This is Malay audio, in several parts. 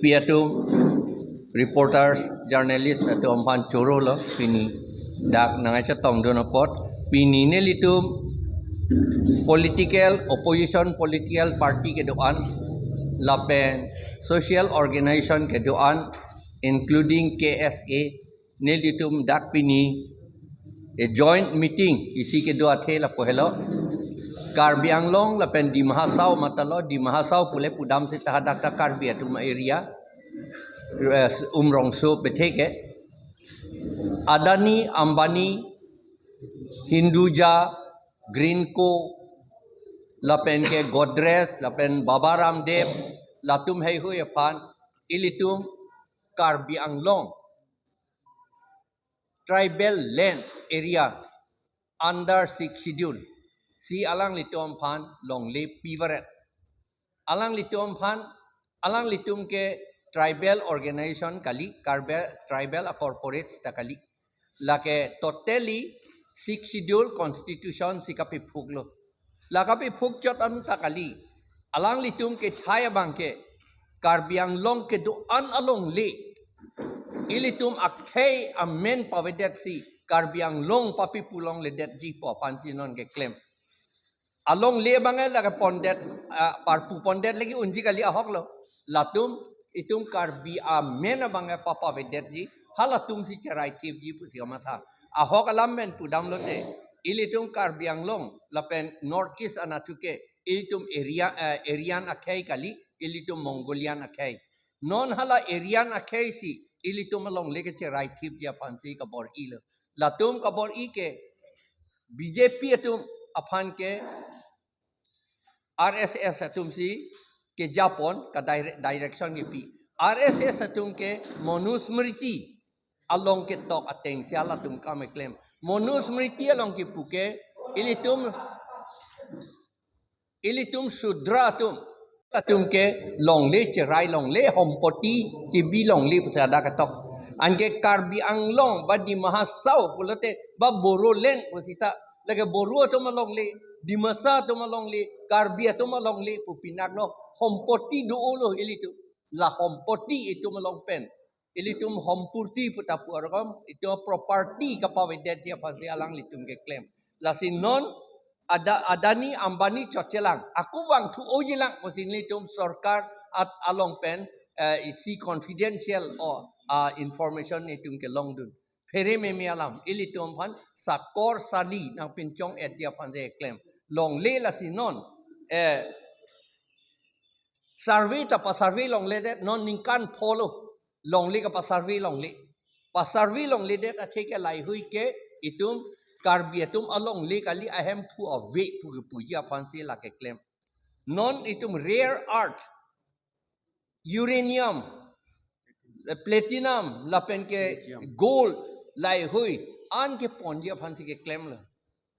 piatum reporters, journalists atau ampan coro lo pini dak nangai tong do pot pini ne litum political opposition political party kedoan lapen social organization kedoan including KSA ne litum dak pini a joint meeting isi kedua the la pohelo Karbi Anglong lapen di Mahasau matalo di Mahasau pule pudam se tahadak Karbi atum area umrong so beteke Adani Ambani Hinduja Greenco lapen ke Godres lapen Baba Ramdev latum hei hu fan ilitum Karbi Anglong tribal land area under 6 schedule si alang litum fan longle pivaret alang litum fan alang litum ke tribal organization kali tribal corporates takali lake totally 6 schedule constitution sikapi phuglo lakapi phug chotan takali alang litum ke thaya bangke Karbi Anglong ke do an along le ilitum akhei amen pavedet si Karbi Anglong papi pulong le det ji po pansinon ke claim along le bangai laga pondet parpu pondet lagi unji kali ahok lo latum itum Karbi amen bangai papa vedet ji halatum si cerai tip ji pusi amatha ahok alam men pudam lo te ilitum Karbi Anglong lapen north east anatuke ilitum arian akhei kali ilitum mongolian akhei non hala arian akhei si ilitum along leke cerai tip ji pansi kabor il latum kabor i ke BJP atum apan ke RSS atum si ke Japon ka direction ke pi RSS atum ke monusmriti along ke tok ateng siala tum ka me claim monusmriti along ke puke ilitum sudra atum ke longle cerai longle hompoti cibi longle putada ka tok anke Karbi Anglong ba di Mahasau pulote ba borolen pusita lagi boru atau malongle di masa atau malongle Karbi atau malongle pupinagno hompoti doolo ilitu la hompoti itu malongpen ilitum hompurti putapu arkom itu property kapawedet dia fasi alang litum ke claim la sinon adani ambani cocelang aku wang tu ojilang musin litum sorkar at alongpen isi confidential or information itum ke longdun Pere memi alam ilitum pan sakor sali nang pincong dia pan je claim long le la sinon survey ta pa survey long le det non ningkan polo long le ka pa survey long le det a theke lai hui ke itum Karbi atum along le kali ahem thu a ve pu ya pan se la ke claim non itum rare art uranium platinum lapen ke gold lai hui an ke pon dia phan si ke claim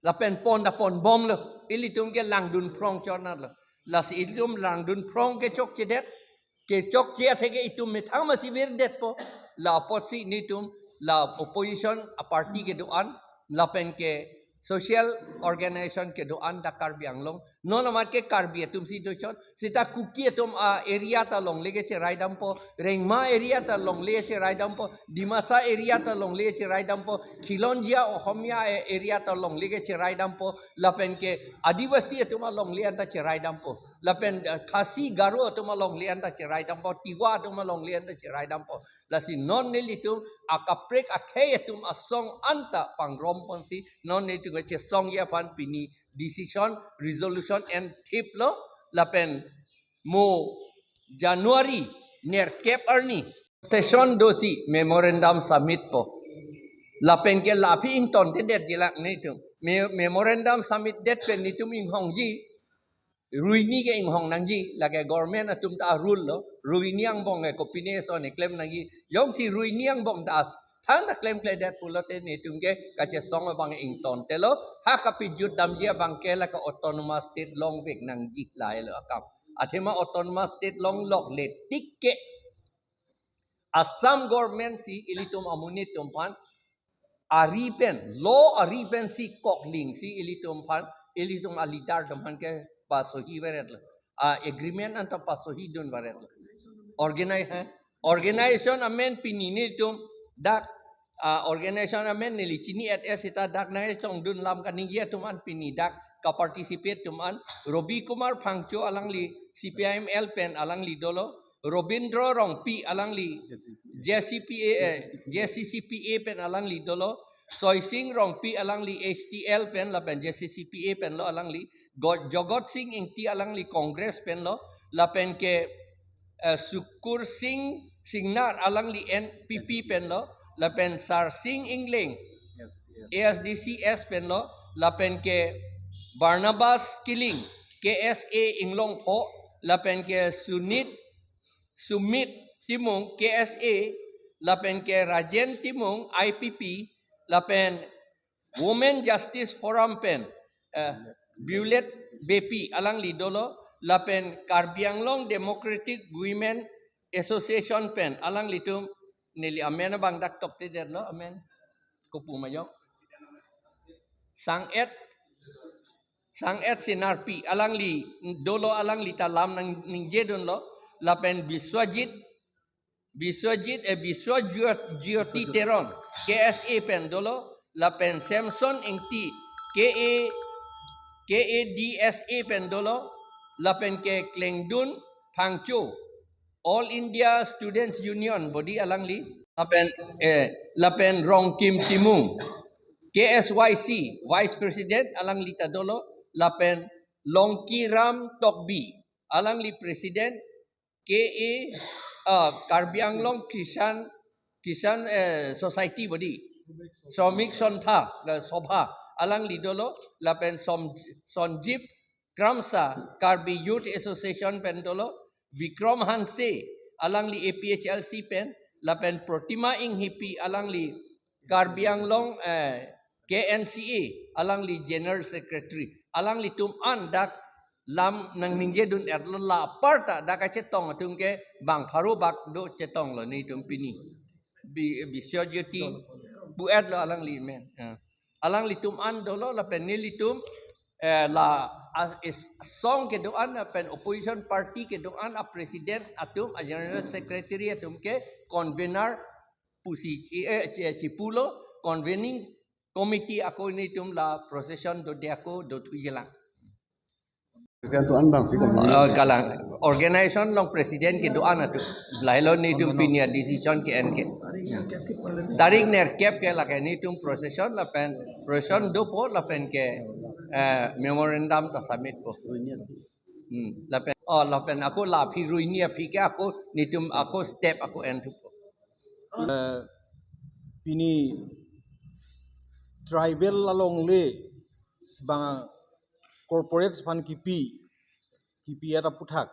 la pen pon da pon bom lo ilitum ke langdun prong chorna la si ilitum langdun prong ke chok chedet ke chok che theke itum me thang masi ver det po la posi nitum la opposition a party ke doan la pen ke social organization ke doan da Karbi Anglong non amat ke Karbi atum si do chon sita kuki atum area ta long lege che raidam po rengma area ta long le che raidam po dimasa area ta long le che raidam po khilonjia ohomia area ta long lege che raidam po lapen ke adivasi atum long le anda che raidam po lapen khasi garo atum long le anda che raidam po tiwa atum long le anda che raidam po lasi non nelitum akaprek akhe atum asong anta pangrom ponsi non nelitum che song ya pan pini decision resolution and tip lo lapen mo Januari ner cap arni session dosi memorandum submit po lapen ke lapi ington te det jilak ni tu memorandum submit det pen ni tu ing hongji ruini ke ing hong nangji lage government atum ta rule lo ruini ang bong ke kopine so ne claim nangi yong si ruini ang bong das thang da claim play that pulote ni tungke kache song bang ington telo ha kapi jut damjia bangke la ka autonomous state long vek nang jik lai lo akam athema autonomous state long lok le tikke Assam government si ilitum amunit tumpan aripen law aripen si kokling si ilitum pan ilitum alidar tumpan ke pasohi veret agreement anta pasohi dun veret Organization amen pinini tum dak organization amen nili chini at esita dak na tong dun lam kaningya tuman pini dak ka participate tuman Robi Kumar Phangcho alangli CPIM Pen alangli dolo Robindro Rongpi alangli JCCPA pen alangli dolo Soy Singh Rongpi alangli HTL pen la pen JCCPA pen lo alangli Jogot Singh Ingti alangli Congress pen lo la pen ke Sukur Singh Singnar alangli NPP pen lo la pen Sar Singh Ingling ASDCS pen lo la pen ke Barnabas Killing KSA Inglong Pho la pen ke Sumit Timung KSA la pen ke Rajen Timung IPP la pen Women Justice Forum pen Bulet BP alang lidolo la pen Karbi Anglong Democratic Women Association pen alang litum nili amen bang dak top te lo amen ko pumayok sang et sinarpi alang li dolo alang li talam nang ningjedon lo la pen Biswajit Jyoti Teron KSA pen dolo la pen Samson Ingti KADSA pen dolo la pen ke Klengdun Phangcho All India Students Union body alang li la pen Rong Kim Timung KSYC Vice President alang li tadolo la pen Longkiram Tokbi alang li President Karbi Anglong Kisan Society body Somik Sontha Sobha alang lidolo la pen Sonjip Kramsa Karbi Youth Association pen dolo Vikram Hanse alang li APHLC pen la pen Protima Ing Hipi alang li Karbi Anglong KNCA alang li General Secretary alang li tum dak lam nang ningjedun erlo la parta da ka chetong atum ke bang pharu bak do chetong lo ni tum pini bi syojeti bu lo alang li men alang li tum an dolo la pen li tum la song ke doan pen opposition party ke doan a president atum a general secretary atum ke convener pusi cipulo convening committee ako ni tum la procession do de ako do tuijelang kalang organization long president ke doan atu lailo ni tum pinia decision ke en ke tarik ner kep ke la ke ni tum procession la pen procession do po la pen ke memorandum ta submit po la pen aku la phi ruinia phi ke aku ni tum aku step aku en tu po pini tribal longle bang corporate fan kipi ada puthak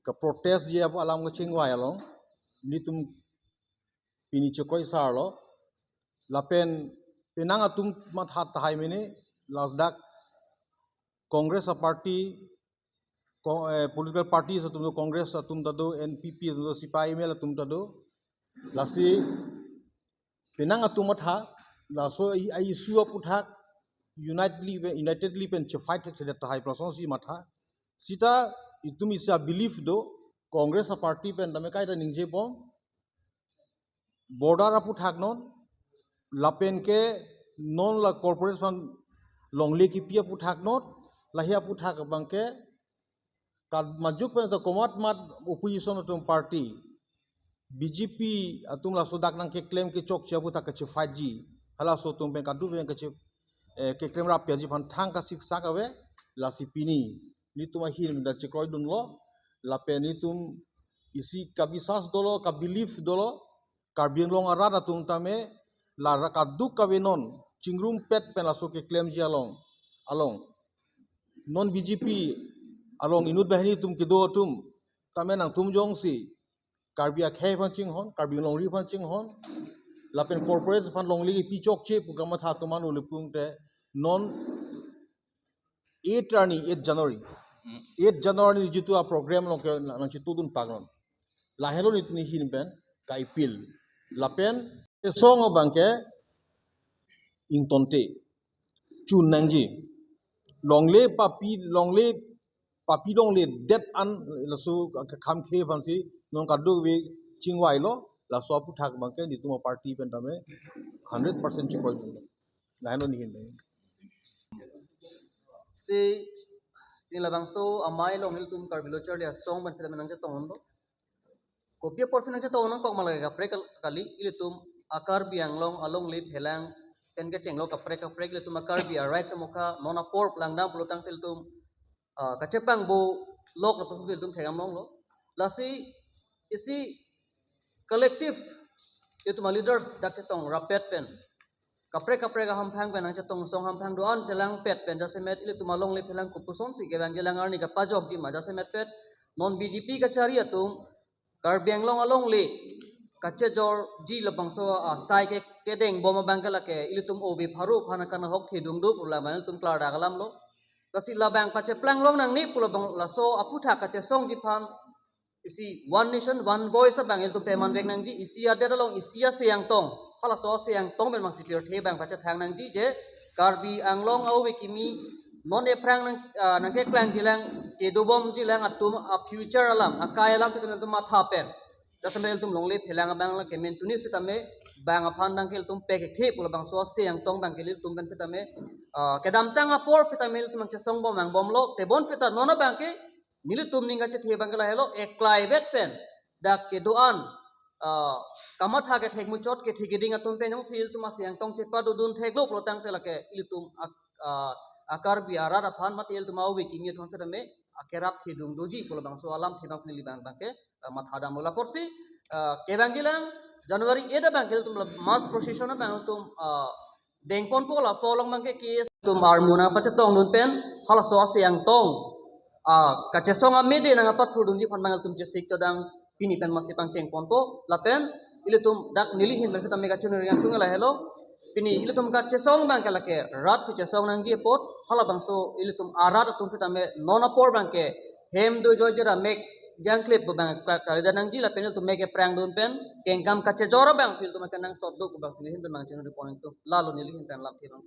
ka protest je apo alam ko chingwa yalong nitum pini chokoi sarlo lapen penang atum mathat thai mene lasdak congress party political parties atum congress atum tado npp atum sipai mel atum tado lasi penang atum matha laso ai isu puthak unitedly pen fight the thai person si matha sita itum isa belief do congress party pen dame kai da ningje bom border apu thak non lapen ke non la corporate fan longle ki pia pu thak not lahia pu thak bangke kad majuk pen to komat mat opposition atum party BJP atum la sodak nang ke claim ke chok chia pu thak ke 5G hala so tum pen kadu pen ke claim rap ya ji fan thang ka sik sak awe la sipini ni tuma hil da chikoi dun lo la pen ni tum isi kabisas dolo ka belief dolo Karbi Anglong arat atum tame la rakaduk kavenon chingrum pet pen la so ke claim ji along non BJP along inut bahni tum ke do tum tame nang tum jong si Karbi akhe phan ching hon Karbi Anglong ri phan ching hon la pen corporate phan long li pi chok che pu kama tha tuman ulipung te non 8 January jitu a program long ke nang chitu dun pagnon la helo ni hin pen kai pil la pen song bangke ing tonte chun nangji longle papi dong le det an la su kham khe ban si non ka du we chingwai lo la so puthak bangke ni tuma party pen tame 100% chikoi na no ni hin si ni labang so amai longle tum Karbi lo charli asong ban fila menang tong ondo kopia portion nang tong nang kok malaga kapre kali ilitum Karbi Anglong along lip helang ken ke chenglo kapre ilitum Karbi right samuka nona por langdam pelutang ilitum kachepang bo lok la pasung ilitum thegam long lo lasi isi collective ilitum leaders dak tong rapet pen kapre ka hampang pen ang tong song hampang doan jelang pet pen jase met ilitum along lip helang kupuson si gebang jelang arni ka pajok ji ma jase met pet non BJP ka cari atum Karbi Anglong along le kache jor ji labang so sai ke kedeng boma bangkala ke ilitum ovi pharu phana kana hok thidung du pula man tum klar dagalam lo kasi labang kache plang long nang ni pula bang la so aputha kache song ji phan isi one nation one voice bang ilitum peman bek nang ji isi ada long isia siang tong hala so siang tong ben mang sipir the bang kache thang nang ji je Karbi Anglong au wikimi non e prang nang ke klang jilang kedobom jilang atum a future alam akai alam tu tum matha pen jasambel tum longle phelang bang la kemen tuni sitame bang aphan nang kel tum pek the pula bang so siang tong bang kelil tum ben sitame kedam tang apor fitamel tum che song bom bang bom lo te bon fita nona bang ke nili tum ninga che the bang la hello e klaivet pen dak kedoan kamatha ke thek muchot ke thigiding atum pen yong sil tum siang tong che pa dun thek lo plotang te la ke ilitum Karbi arar aphan matil tumau wikimi thon sitame akerap thidung doji pula bang so alam thibang nili bang bang ke mathada mula porsi kebang jilang Januari eda bang kel tum mass procession bang tum dengpon pola folong bang ke kes tum armuna pachetong nun pen hala so siang tong kachesong amede nang apa thudung ji phan bang tum jesik todang pini pen masipang chengpon po lapen ile tum dak nili hin bang sitame kachun ring tung la hello pini ile tum kachesong bang ke lake rat fi chesong nang ji pot hala bang so ile tum arat tum sitame nona por bang ke hem do jojera mek jang clip bang kalida nang ji la penel tum make prang dun pen kengkam kache jora bang fil tum kanang sot do bang hin bang chen reporting tum lalo nili hin pen lam thirong